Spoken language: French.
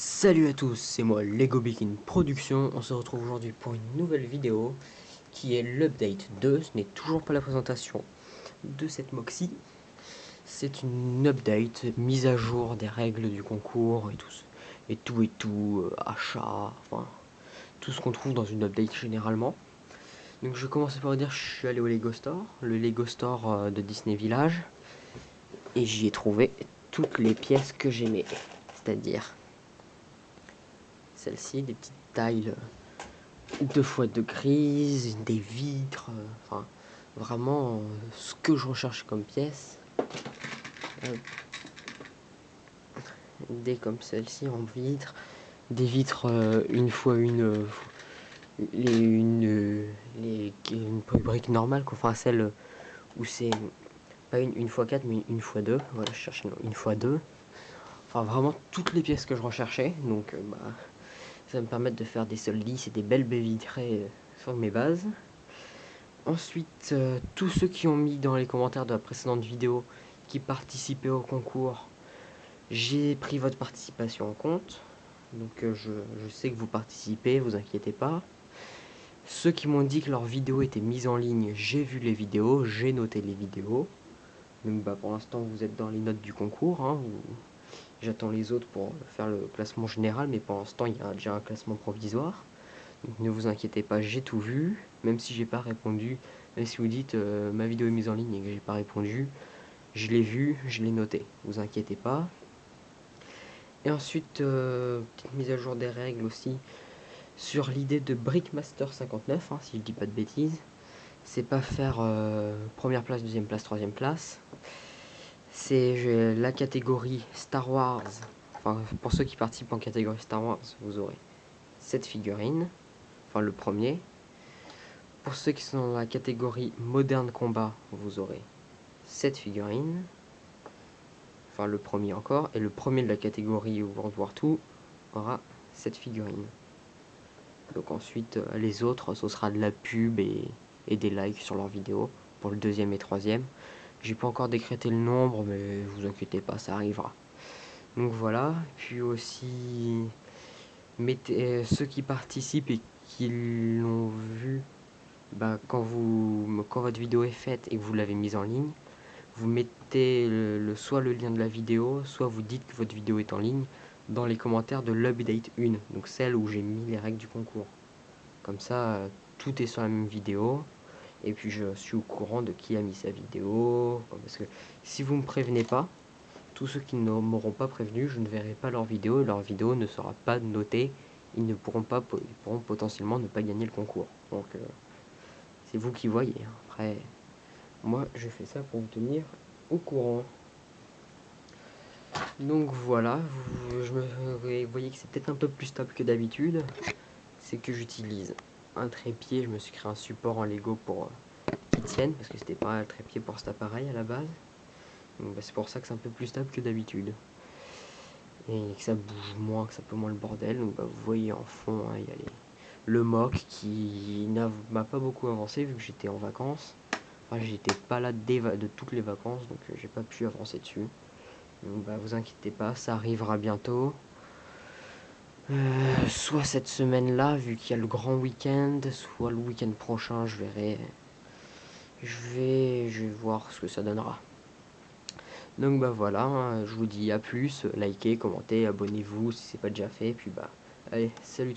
Salut à tous, c'est moi Lego Bikin Production. On se retrouve aujourd'hui pour une nouvelle vidéo qui est l'update 2. Ce n'est toujours pas la présentation de cette Moxie. C'est une update, mise à jour des règles du concours et tout, achat, enfin tout ce qu'on trouve dans une update généralement. Donc je vais commencer par vous dire, je suis allé au Lego Store, le Lego Store de Disney Village, et j'y ai trouvé toutes les pièces que j'aimais, c'est-à-dire celle-ci, des petites tailles 2x2 grises, des vitres, enfin vraiment ce que je recherche comme pièce. Des comme celle-ci en vitre, des vitres une fois une, une brique normale, enfin celle où c'est pas une x4 mais une x2. Voilà, je cherche une x2. Enfin vraiment toutes les pièces que je recherchais, donc ça va me permettre de faire des sols lisses et des belles baies vitrées sur mes bases. Ensuite, tous ceux qui ont mis dans les commentaires de la précédente vidéo qui participaient au concours, j'ai pris votre participation en compte. Donc je sais que vous participez, vous inquiétez pas. Ceux qui m'ont dit que leur vidéo était mise en ligne, j'ai vu les vidéos, j'ai noté les vidéos. Donc pour l'instant vous êtes dans les notes du concours, hein, j'attends les autres pour faire le classement général, mais pour l'instant il y a déjà un classement provisoire. Donc ne vous inquiétez pas, j'ai tout vu, même si j'ai pas répondu, même si vous dites ma vidéo est mise en ligne et que j'ai pas répondu, je l'ai vu, je l'ai noté, vous inquiétez pas. Et ensuite, petite mise à jour des règles aussi, sur l'idée de Brickmaster 59, hein, si je dis pas de bêtises. C'est pas faire première place, deuxième place, troisième place. C'est la catégorie Star Wars, enfin pour ceux qui participent en catégorie Star Wars, vous aurez cette figurine, enfin le premier. Pour ceux qui sont dans la catégorie Moderne Combat, vous aurez cette figurine, enfin le premier encore, et le premier de la catégorie World War II aura cette figurine. Donc ensuite, les autres, ce sera de la pub et des likes sur leurs vidéos pour le deuxième et troisième. J'ai pas encore décrété le nombre, mais vous inquiétez pas, ça arrivera. Donc voilà, puis aussi, mettez ceux qui participent et qui l'ont vu, quand votre vidéo est faite et que vous l'avez mise en ligne, vous mettez soit le lien de la vidéo, soit vous dites que votre vidéo est en ligne dans les commentaires de l'update 1, donc celle où j'ai mis les règles du concours. Comme ça, tout est sur la même vidéo, et puis je suis au courant de qui a mis sa vidéo, parce que si vous ne me prévenez pas, tous ceux qui ne m'auront pas prévenu, je ne verrai pas leur vidéo ne sera pas notée, ils pourront potentiellement ne pas gagner le concours. Donc c'est vous qui voyez. Après, moi je fais ça pour vous tenir au courant. Donc voilà, vous voyez que c'est peut-être un peu plus stable que d'habitude. C'est que j'utilise un trépied, je me suis créé un support en Lego pour qu'il tienne, parce que c'était pas un trépied pour cet appareil à la base. Donc c'est pour ça que c'est un peu plus stable que d'habitude. Et que ça bouge moins, que ça peut moins le bordel. Donc vous voyez en fond, hein, il y a le mock qui m'a pas beaucoup avancé vu que j'étais en vacances. Enfin, j'étais pas là de toutes les vacances, donc j'ai pas pu avancer dessus. Donc vous inquiétez pas, ça arrivera bientôt. Soit cette semaine-là, vu qu'il y a le grand week-end, soit le week-end prochain, je verrai. Je vais voir ce que ça donnera. Donc voilà, hein, je vous dis à plus, likez, commentez, abonnez-vous si c'est pas déjà fait, puis allez, salut.